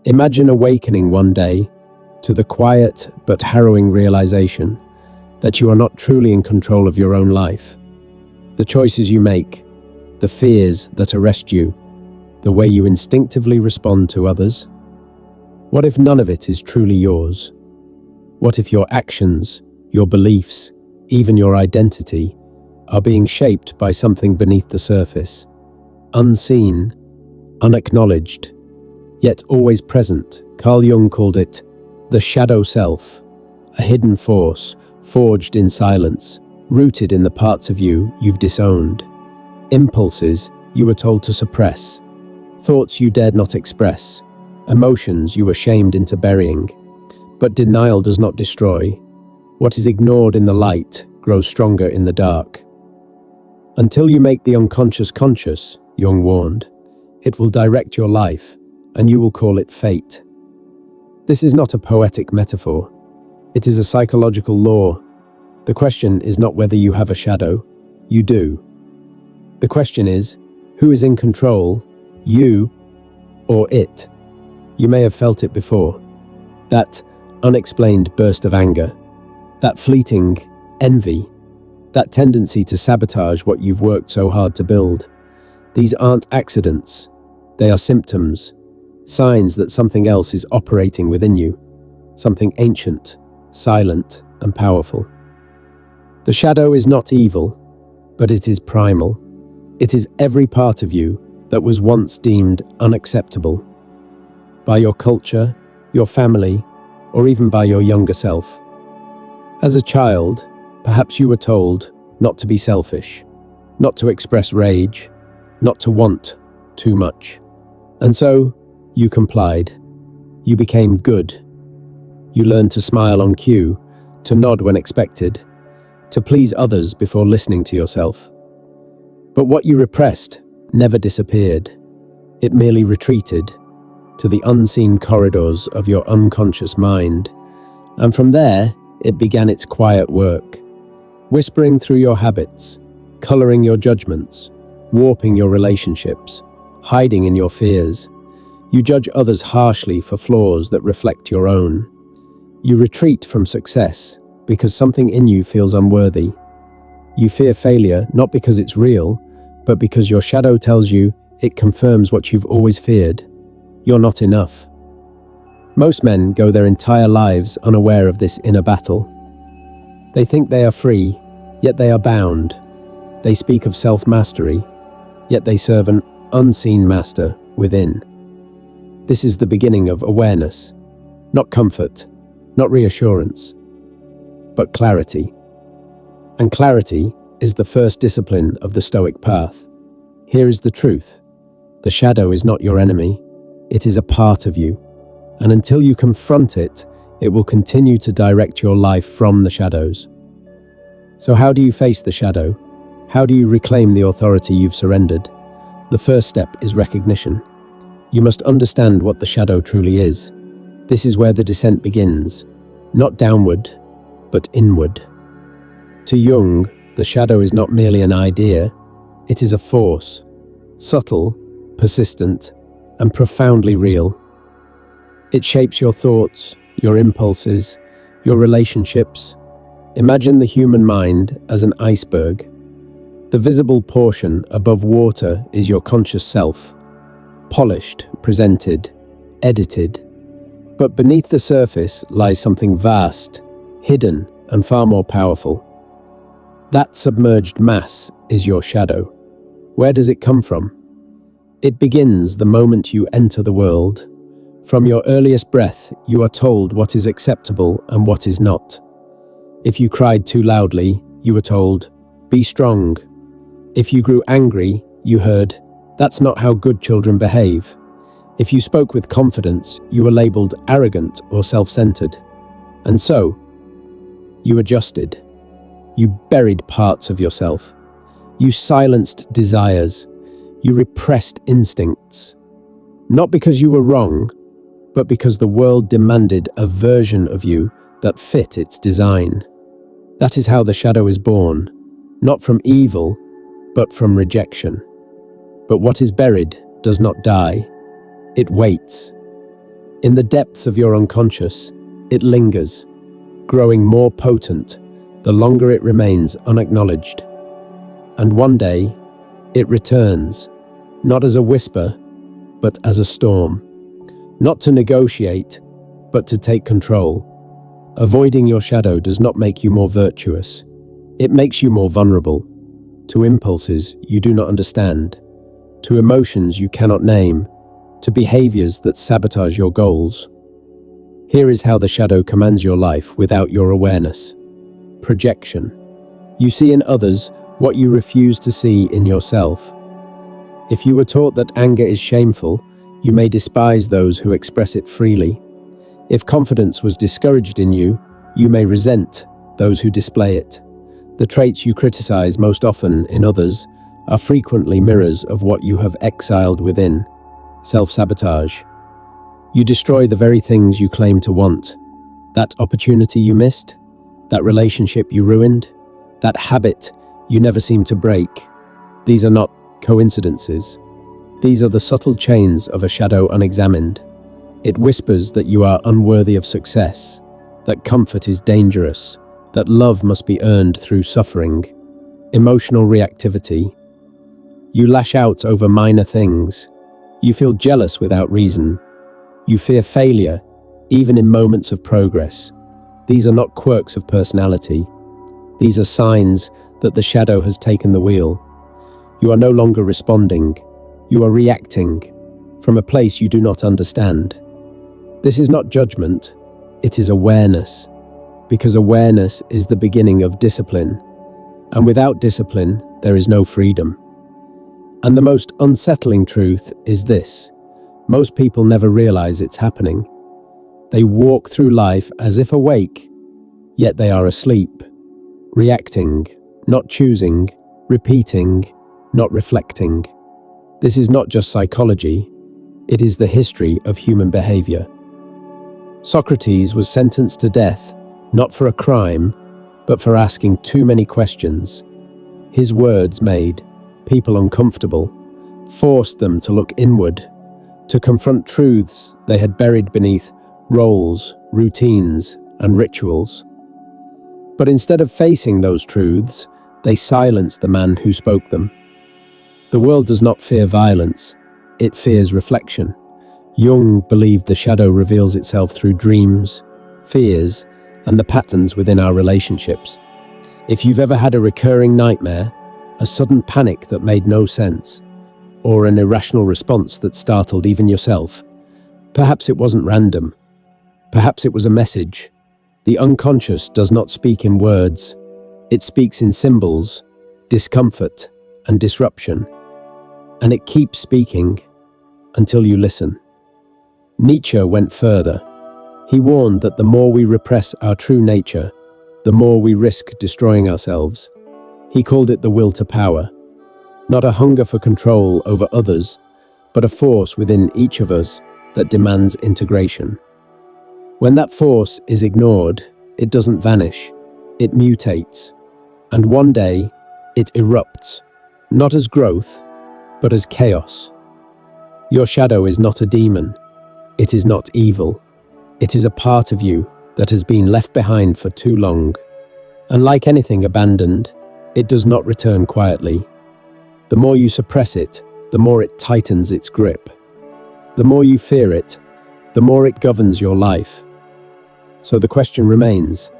Imagine awakening one day to the quiet but harrowing realization that you are not truly in control of your own life. The choices you make, the fears that arrest you, the way you instinctively respond to others. What if none of it is truly yours? What if your actions, your beliefs, even your identity are being shaped by something beneath the surface, unseen, unacknowledged, yet always present? Carl Jung called it the shadow self, a hidden force forged in silence, rooted in the parts of you you've disowned. Impulses you were told to suppress, thoughts you dared not express, emotions you were shamed into burying. But denial does not destroy. What is ignored in the light grows stronger in the dark. Until you make the unconscious conscious, Jung warned, it will direct your life, and you will call it fate. This is not a poetic metaphor. It is a psychological law. The question is not whether you have a shadow. You do. The question is, who is in control, you or it? You may have felt it before. That unexplained burst of anger, that fleeting envy, that tendency to sabotage what you've worked so hard to build. These aren't accidents. They are symptoms, signs that something else is operating within you, something ancient, silent, and powerful. The shadow is not evil, but it is primal. It is every part of you that was once deemed unacceptable by your culture, your family, or even by your younger self. As a child, perhaps you were told not to be selfish, not to express rage, not to want too much. And so, you complied. You became good. You learned to smile on cue, to nod when expected, to please others before listening to yourself. But what you repressed never disappeared. It merely retreated to the unseen corridors of your unconscious mind. And from there, it began its quiet work, whispering through your habits, coloring your judgments, warping your relationships, hiding in your fears. You judge others harshly for flaws that reflect your own. You retreat from success because something in you feels unworthy. You fear failure not because it's real, but because your shadow tells you it confirms what you've always feared. You're not enough. Most men go their entire lives unaware of this inner battle. They think they are free, yet they are bound. They speak of self-mastery, yet they serve an unseen master within. This is the beginning of awareness, not comfort, not reassurance, but clarity. And clarity is the first discipline of the Stoic path. Here is the truth. The shadow is not your enemy. It is a part of you. And until you confront it, it will continue to direct your life from the shadows. So how do you face the shadow? How do you reclaim the authority you've surrendered? The first step is recognition. You must understand what the shadow truly is. This is where the descent begins, not downward, but inward. To Jung, the shadow is not merely an idea, it is a force, subtle, persistent, and profoundly real. It shapes your thoughts, your impulses, your relationships. Imagine the human mind as an iceberg. The visible portion above water is your conscious self, polished, presented, edited. But beneath the surface lies something vast, hidden, and far more powerful. That submerged mass is your shadow. Where does it come from? It begins the moment you enter the world. From your earliest breath, you are told what is acceptable and what is not. If you cried too loudly, you were told, "Be strong." If you grew angry, you heard, "That's not how good children behave." If you spoke with confidence, you were labeled arrogant or self-centered. And so, you adjusted. You buried parts of yourself. You silenced desires. You repressed instincts. Not because you were wrong, but because the world demanded a version of you that fit its design. That is how the shadow is born, not from evil, but from rejection. But what is buried does not die. It waits. In the depths of your unconscious, it lingers, growing more potent the longer it remains unacknowledged. And one day, it returns, not as a whisper, but as a storm. Not to negotiate, but to take control. Avoiding your shadow does not make you more virtuous. It makes you more vulnerable to impulses you do not understand, to emotions you cannot name, to behaviors that sabotage your goals. Here is how the shadow commands your life without your awareness. Projection. You see in others what you refuse to see in yourself. If you were taught that anger is shameful, you may despise those who express it freely. If confidence was discouraged in you, you may resent those who display it. The traits you criticize most often in others are frequently mirrors of what you have exiled within. Self-sabotage. You destroy the very things you claim to want. That opportunity you missed, that relationship you ruined, that habit you never seem to break. These are not coincidences. These are the subtle chains of a shadow unexamined. It whispers that you are unworthy of success, that comfort is dangerous, that love must be earned through suffering. Emotional reactivity. You lash out over minor things. You feel jealous without reason. You fear failure, even in moments of progress. These are not quirks of personality. These are signs that the shadow has taken the wheel. You are no longer responding. You are reacting from a place you do not understand. This is not judgment, it is awareness, because awareness is the beginning of discipline, and without discipline, there is no freedom. And the most unsettling truth is this: most people never realize it's happening. They walk through life as if awake, yet they are asleep, reacting, not choosing, repeating, not reflecting. This is not just psychology, it is the history of human behavior. Socrates was sentenced to death, not for a crime, but for asking too many questions. His words made people uncomfortable, forced them to look inward, to confront truths they had buried beneath roles, routines, and rituals. But instead of facing those truths, they silenced the man who spoke them. The world does not fear violence, it fears reflection. Jung believed the shadow reveals itself through dreams, fears, and the patterns within our relationships. If you've ever had a recurring nightmare, a sudden panic that made no sense, or an irrational response that startled even yourself, perhaps it wasn't random. Perhaps it was a message. The unconscious does not speak in words. It speaks in symbols, discomfort, and disruption. And it keeps speaking until you listen. Nietzsche went further. He warned that the more we repress our true nature, the more we risk destroying ourselves. He called it the will to power, not a hunger for control over others, but a force within each of us that demands integration. When that force is ignored, it doesn't vanish, it mutates, and one day it erupts, not as growth, but as chaos. Your shadow is not a demon. It is not evil. It is a part of you that has been left behind for too long. And like anything abandoned, it does not return quietly. The more you suppress it, the more it tightens its grip. The more you fear it, the more it governs your life. So the question remains,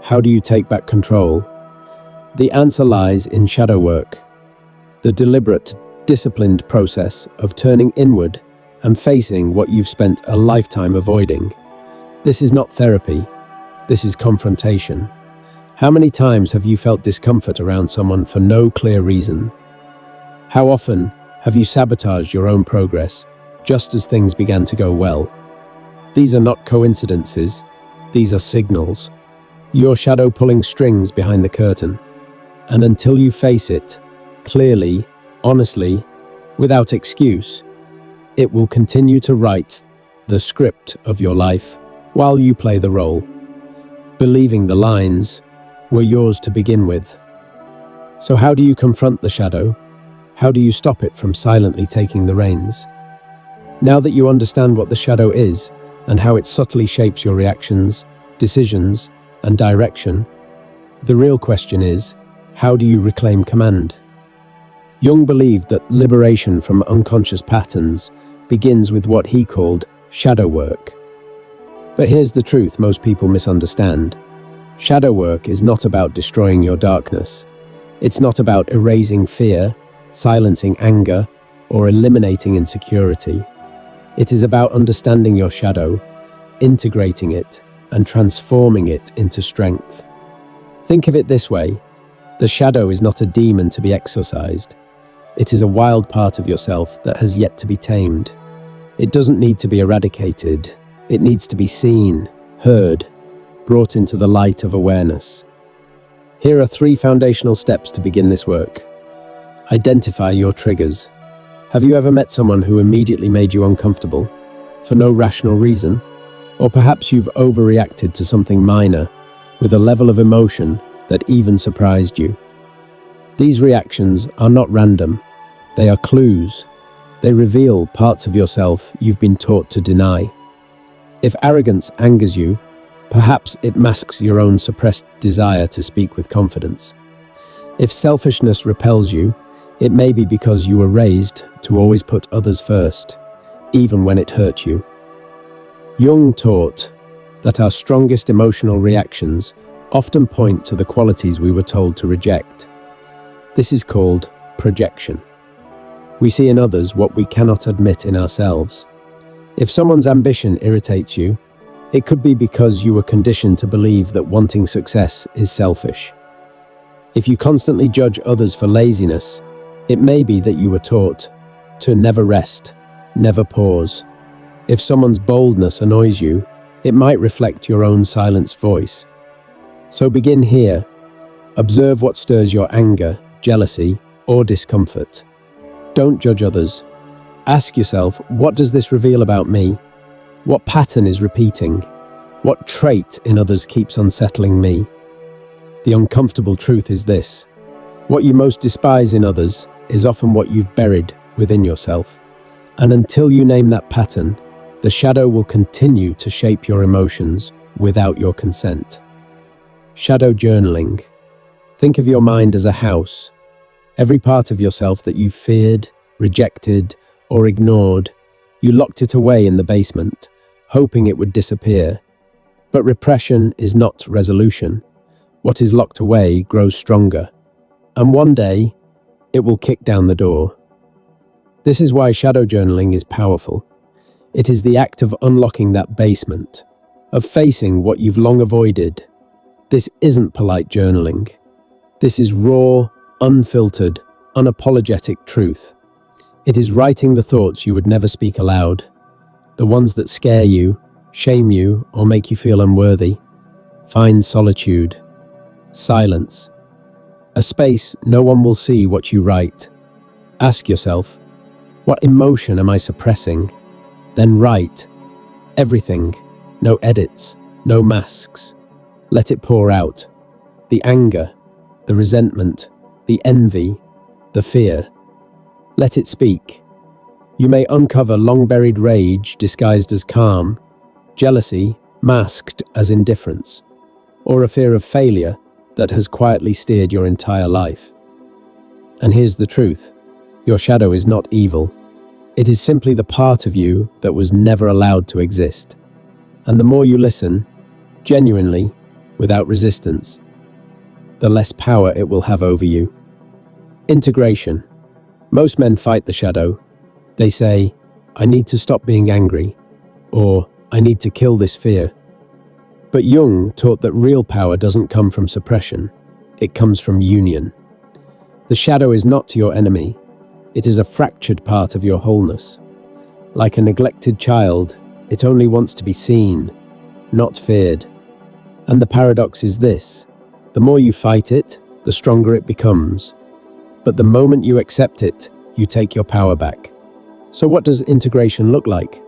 how do you take back control? The answer lies in shadow work, the deliberate, disciplined process of turning inward and facing what you've spent a lifetime avoiding. This is not therapy, this is confrontation. How many times have you felt discomfort around someone for no clear reason? How often have you sabotaged your own progress just as things began to go well? These are not coincidences, these are signals. Your shadow pulling strings behind the curtain. And until you face it, clearly, honestly, without excuse, it will continue to write the script of your life while you play the role, believing the lines were yours to begin with. So how do you confront the shadow? How do you stop it from silently taking the reins? Now that you understand what the shadow is and how it subtly shapes your reactions, decisions, and direction. The real question is, how do you reclaim command? Jung believed that liberation from unconscious patterns begins with what he called shadow work. But here's the truth most people misunderstand. Shadow work is not about destroying your darkness. It's not about erasing fear, silencing anger, or eliminating insecurity. It is about understanding your shadow, integrating it, and transforming it into strength. Think of it this way: the shadow is not a demon to be exorcised. It is a wild part of yourself that has yet to be tamed. It doesn't need to be eradicated. It needs to be seen, heard, brought into the light of awareness. Here are 3 foundational steps to begin this work. Identify your triggers. Have you ever met someone who immediately made you uncomfortable, for no rational reason? Or perhaps you've overreacted to something minor, with a level of emotion that even surprised you. These reactions are not random. They are clues. They reveal parts of yourself you've been taught to deny. If arrogance angers you, perhaps it masks your own suppressed desire to speak with confidence. If selfishness repels you, it may be because you were raised to always put others first, even when it hurt you. Jung taught that our strongest emotional reactions often point to the qualities we were told to reject. This is called projection. We see in others what we cannot admit in ourselves. If someone's ambition irritates you, it could be because you were conditioned to believe that wanting success is selfish. If you constantly judge others for laziness, it may be that you were taught to never rest, never pause. If someone's boldness annoys you, it might reflect your own silenced voice. So begin here. Observe what stirs your anger, jealousy, or discomfort. Don't judge others. Ask yourself, what does this reveal about me? What pattern is repeating? What trait in others keeps unsettling me? The uncomfortable truth is this: what you most despise in others is often what you've buried within yourself. And until you name that pattern, the shadow will continue to shape your emotions without your consent. Shadow journaling. Think of your mind as a house. Every part of yourself that you feared, rejected, or ignored, you locked it away in the basement, hoping it would disappear. But repression is not resolution. What is locked away grows stronger, and one day, it will kick down the door. This is why shadow journaling is powerful. It is the act of unlocking that basement, of facing what you've long avoided. This isn't polite journaling. This is raw, unfiltered, unapologetic truth. It is writing the thoughts you would never speak aloud, the ones that scare you, shame you, or make you feel unworthy. Find solitude, silence, a space no one will see what you write. Ask yourself, what emotion am I suppressing? Then write everything, no edits, no masks. Let it pour out. The anger, the resentment, the envy, the fear. Let it speak. You may uncover long-buried rage disguised as calm, jealousy masked as indifference, or a fear of failure that has quietly steered your entire life. And here's the truth: your shadow is not evil. It is simply the part of you that was never allowed to exist. And the more you listen, genuinely, without resistance, the less power it will have over you. Integration. Most men fight the shadow. They say, I need to stop being angry, or I need to kill this fear. But Jung taught that real power doesn't come from suppression. It comes from union. The shadow is not your enemy. It is a fractured part of your wholeness. Like a neglected child, it only wants to be seen, not feared. And the paradox is this: the more you fight it, the stronger it becomes. But the moment you accept it, you take your power back. So what does integration look like?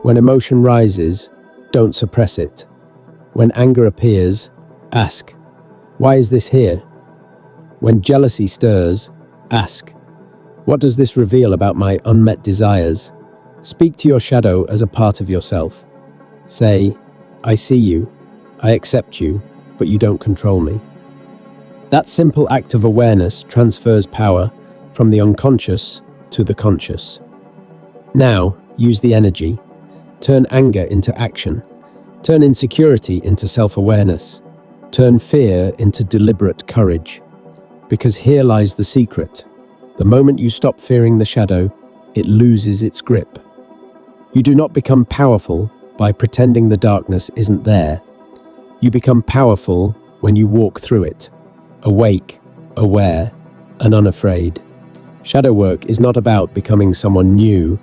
When emotion rises, don't suppress it. When anger appears, ask, why is this here? When jealousy stirs, ask, what does this reveal about my unmet desires? Speak to your shadow as a part of yourself, Say, I see you, I accept you, but you don't control me. That simple act of awareness transfers power from the unconscious to the conscious. Now, use the energy. Turn anger into action. Turn insecurity into self-awareness. Turn fear into deliberate courage. Because here lies the secret. The moment you stop fearing the shadow, it loses its grip. You do not become powerful by pretending the darkness isn't there. You become powerful when you walk through it, awake, aware, and unafraid. Shadow work is not about becoming someone new,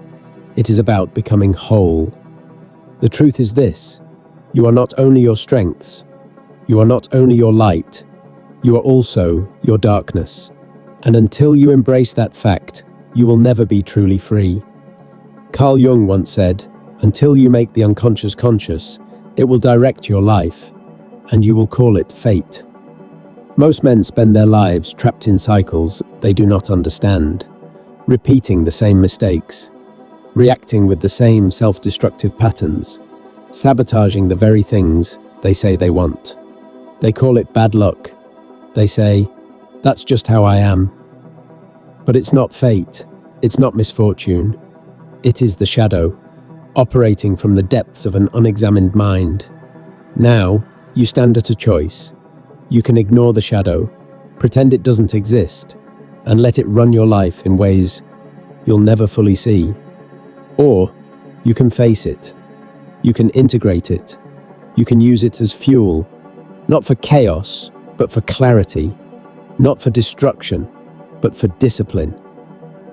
it is about becoming whole. The truth is this: you are not only your strengths, you are not only your light, you are also your darkness. And until you embrace that fact, you will never be truly free. Carl Jung once said, "Until you make the unconscious conscious, it will direct your life, and you will call it fate." Most men spend their lives trapped in cycles they do not understand, repeating the same mistakes, reacting with the same self-destructive patterns, sabotaging the very things they say they want. They call it bad luck. They say, "That's just how I am." But it's not fate, it's not misfortune. It is the shadow, operating from the depths of an unexamined mind. Now, you stand at a choice. You can ignore the shadow, pretend it doesn't exist, and let it run your life in ways you'll never fully see. Or, you can face it. You can integrate it. You can use it as fuel, not for chaos, but for clarity. Not for destruction, but for discipline.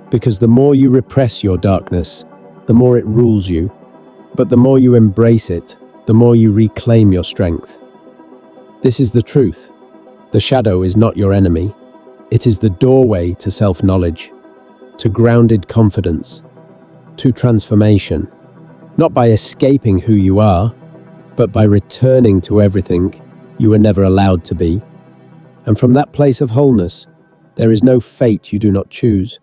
Because the more you repress your darkness, the more it rules you. But the more you embrace it, the more you reclaim your strength. This is the truth. The shadow is not your enemy. It is the doorway to self-knowledge, to grounded confidence, to transformation. Not by escaping who you are, but by returning to everything you were never allowed to be. And from that place of wholeness, there is no fate you do not choose,